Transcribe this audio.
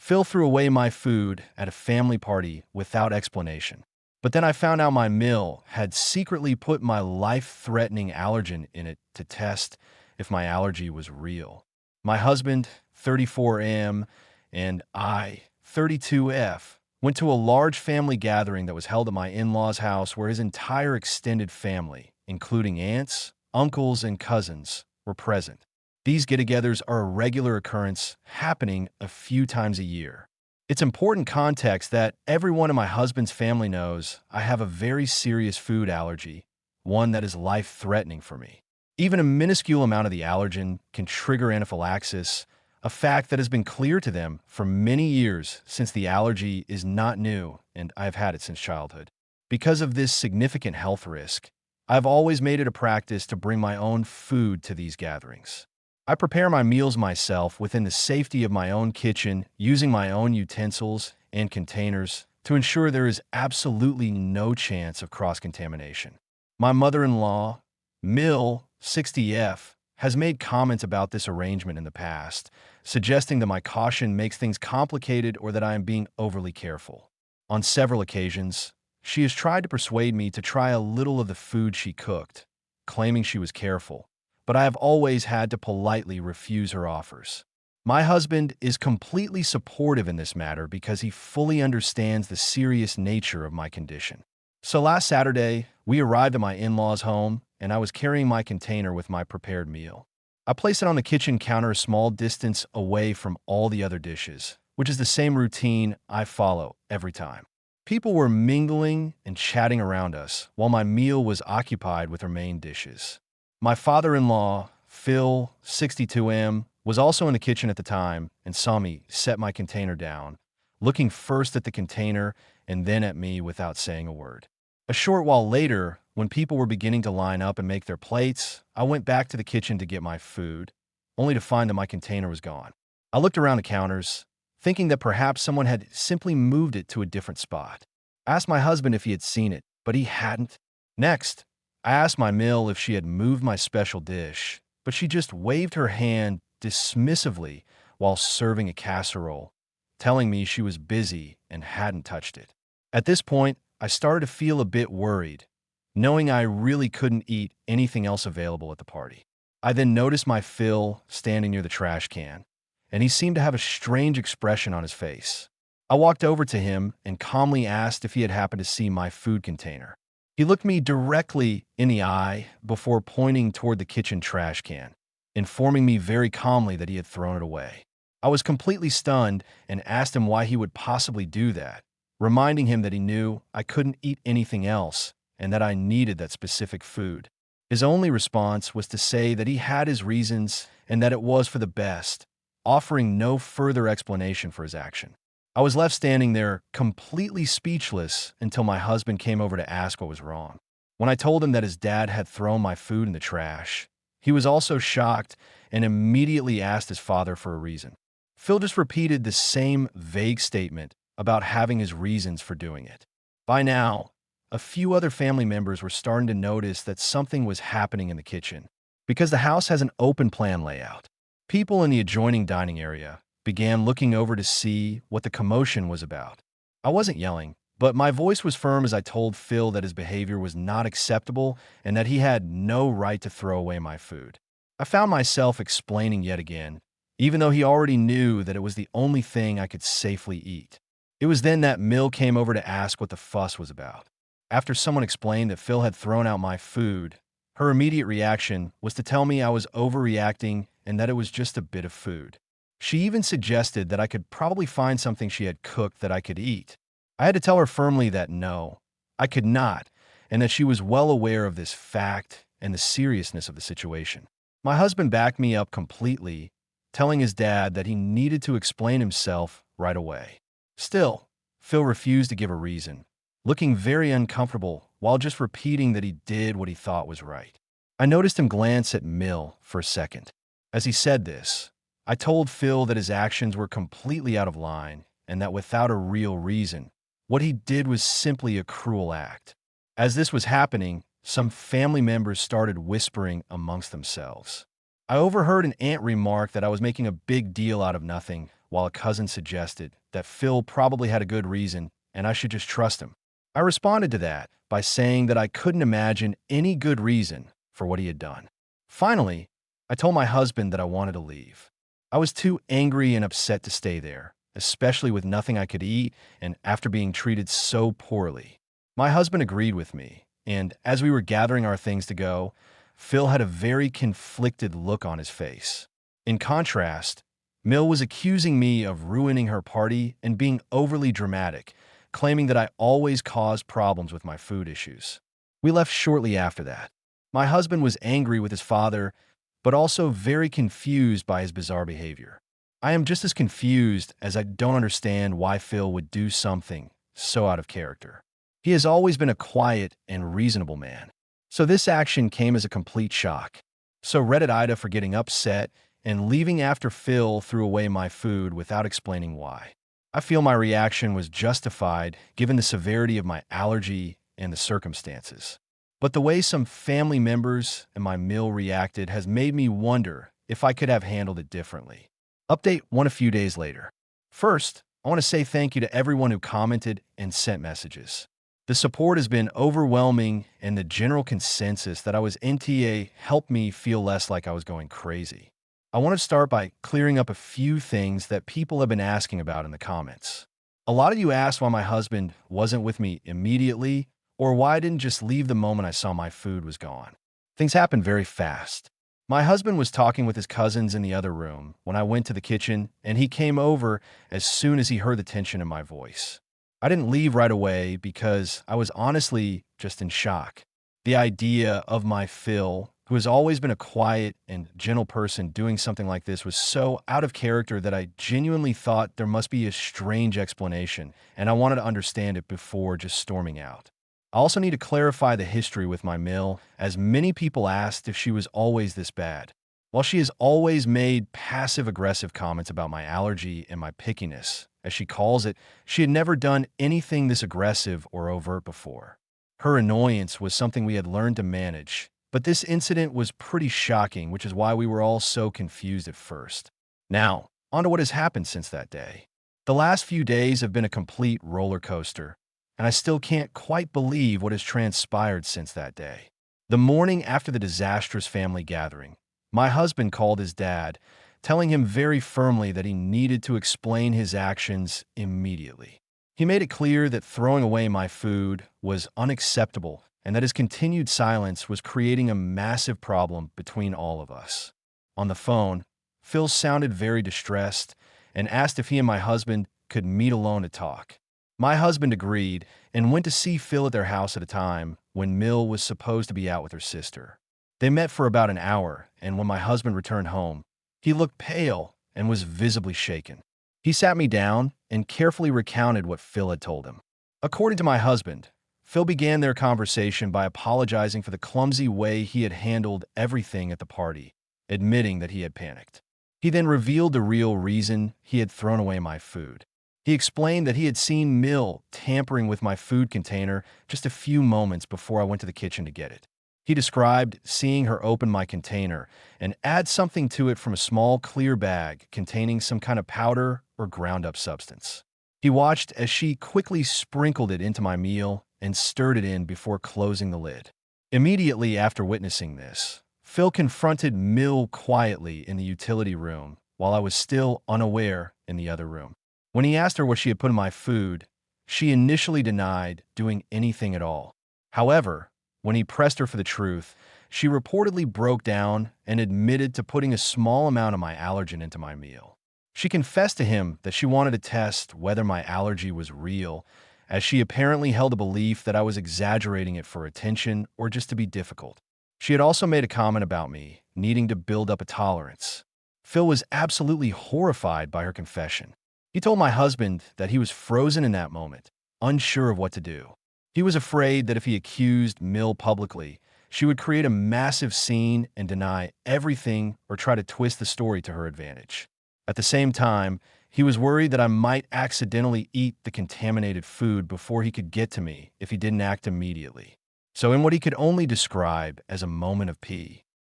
Phil threw away my food at a family party without explanation. But then I found out my meal had secretly put my life-threatening allergen in it to test if my allergy was real. My husband, 34M, and I, 32F, went to a large family gathering that was held at my in-laws' house where his entire extended family, including aunts, uncles, and cousins, were present. These get-togethers are a regular occurrence, happening a few times a year. It's important context that everyone in my husband's family knows I have a very serious food allergy, one that is life-threatening for me. Even a minuscule amount of the allergen can trigger anaphylaxis, a fact that has been clear to them for many years since the allergy is not new and I've had it since childhood. Because of this significant health risk, I've always made it a practice to bring my own food to these gatherings. I prepare my meals myself within the safety of my own kitchen, using my own utensils and containers to ensure there is absolutely no chance of cross-contamination. My mother-in-law, Mill, 60F, has made comments about this arrangement in the past, suggesting that my caution makes things complicated or that I am being overly careful. On several occasions, she has tried to persuade me to try a little of the food she cooked, claiming she was careful, but I have always had to politely refuse her offers. My husband is completely supportive in this matter because he fully understands the serious nature of my condition. So last Saturday, we arrived at my in-laws' home, and I was carrying my container with my prepared meal. I placed it on the kitchen counter a small distance away from all the other dishes, which is the same routine I follow every time. People were mingling and chatting around us while my meal was occupied with our main dishes. My father-in-law, Phil, 62M, was also in the kitchen at the time and saw me set my container down, looking first at the container and then at me without saying a word. A short while later, when people were beginning to line up and make their plates, I went back to the kitchen to get my food, only to find that my container was gone. I looked around the counters, thinking that perhaps someone had simply moved it to a different spot. I asked my husband if he had seen it, but he hadn't. Next, I asked my Mill if she had moved my special dish, but she just waved her hand dismissively while serving a casserole, telling me she was busy and hadn't touched it. At this point, I started to feel a bit worried, knowing I really couldn't eat anything else available at the party. I then noticed my Phil standing near the trash can, and he seemed to have a strange expression on his face. I walked over to him and calmly asked if he had happened to see my food container. He looked me directly in the eye before pointing toward the kitchen trash can, informing me very calmly that he had thrown it away. I was completely stunned and asked him why he would possibly do that, reminding him that he knew I couldn't eat anything else and that I needed that specific food. His only response was to say that he had his reasons and that it was for the best, offering no further explanation for his action. I was left standing there completely speechless until my husband came over to ask what was wrong. When I told him that his dad had thrown my food in the trash, he was also shocked and immediately asked his father for a reason. Phil just repeated the same vague statement about having his reasons for doing it. By now, a few other family members were starting to notice that something was happening in the kitchen. Because the house has an open plan layout, people in the adjoining dining area began looking over to see what the commotion was about. I wasn't yelling, but my voice was firm as I told Phil that his behavior was not acceptable and that he had no right to throw away my food. I found myself explaining yet again, even though he already knew that it was the only thing I could safely eat. It was then that Mill came over to ask what the fuss was about. After someone explained that Phil had thrown out my food, her immediate reaction was to tell me I was overreacting and that it was just a bit of food. She even suggested that I could probably find something she had cooked that I could eat. I had to tell her firmly that no, I could not, and that she was well aware of this fact and the seriousness of the situation. My husband backed me up completely, telling his dad that he needed to explain himself right away. Still, Phil refused to give a reason, looking very uncomfortable while just repeating that he did what he thought was right. I noticed him glance at Mill for a second. As he said this, I told Phil that his actions were completely out of line and that without a real reason, what he did was simply a cruel act. As this was happening, some family members started whispering amongst themselves. I overheard an aunt remark that I was making a big deal out of nothing, while a cousin suggested that Phil probably had a good reason and I should just trust him. I responded to that by saying that I couldn't imagine any good reason for what he had done. Finally, I told my husband that I wanted to leave. I was too angry and upset to stay there, especially with nothing I could eat and after being treated so poorly. My husband agreed with me, and as we were gathering our things to go, Phil had a very conflicted look on his face. In contrast, Mill was accusing me of ruining her party and being overly dramatic, claiming that I always caused problems with my food issues. We left shortly after that. My husband was angry with his father, but also very confused by his bizarre behavior. I am just as confused as I don't understand why Phil would do something so out of character. He has always been a quiet and reasonable man. So this action came as a complete shock. So Reddit Ida for getting upset and leaving after Phil threw away my food without explaining why. I feel my reaction was justified given the severity of my allergy and the circumstances. But the way some family members and my meal reacted has made me wonder if I could have handled it differently. Update one a few days later. First, I want to say thank you to everyone who commented and sent messages. The support has been overwhelming, and the general consensus that I was NTA helped me feel less like I was going crazy. I want to start by clearing up a few things that people have been asking about in the comments. A lot of you asked why my husband wasn't with me immediately, or why I didn't just leave the moment I saw my food was gone. Things happened very fast. My husband was talking with his cousins in the other room when I went to the kitchen, and he came over as soon as he heard the tension in my voice. I didn't leave right away because I was honestly just in shock. The idea of my Phil, who has always been a quiet and gentle person, doing something like this was so out of character that I genuinely thought there must be a strange explanation, and I wanted to understand it before just storming out. I also need to clarify the history with my Mill, as many people asked if she was always this bad. While she has always made passive-aggressive comments about my allergy and my pickiness, as she calls it, she had never done anything this aggressive or overt before. Her annoyance was something we had learned to manage, but this incident was pretty shocking, which is why we were all so confused at first. Now, on to what has happened since that day. The last few days have been a complete roller coaster, and I still can't quite believe what has transpired since that day. The morning after the disastrous family gathering, my husband called his dad, telling him very firmly that he needed to explain his actions immediately. He made it clear that throwing away my food was unacceptable and that his continued silence was creating a massive problem between all of us. On the phone, Phil sounded very distressed and asked if he and my husband could meet alone to talk. My husband agreed and went to see Phil at their house at a time when Mill was supposed to be out with her sister. They met for about an hour, and when my husband returned home, he looked pale and was visibly shaken. He sat me down and carefully recounted what Phil had told him. According to my husband, Phil began their conversation by apologizing for the clumsy way he had handled everything at the party, admitting that he had panicked. He then revealed the real reason he had thrown away my food. He explained that he had seen Mill tampering with my food container just a few moments before I went to the kitchen to get it. He described seeing her open my container and add something to it from a small clear bag containing some kind of powder or ground-up substance. He watched as she quickly sprinkled it into my meal and stirred it in before closing the lid. Immediately after witnessing this, Phil confronted Mill quietly in the utility room while I was still unaware in the other room. When he asked her what she had put in my food, she initially denied doing anything at all. However, when he pressed her for the truth, she reportedly broke down and admitted to putting a small amount of my allergen into my meal. She confessed to him that she wanted to test whether my allergy was real, as she apparently held a belief that I was exaggerating it for attention or just to be difficult. She had also made a comment about me needing to build up a tolerance. Phil was absolutely horrified by her confession. He told my husband that he was frozen in that moment, unsure of what to do. He was afraid that if he accused Mill publicly, she would create a massive scene and deny everything or try to twist the story to her advantage. At the same time, he was worried that I might accidentally eat the contaminated food before he could get to me if he didn't act immediately. So in what he could only describe as a moment of pee,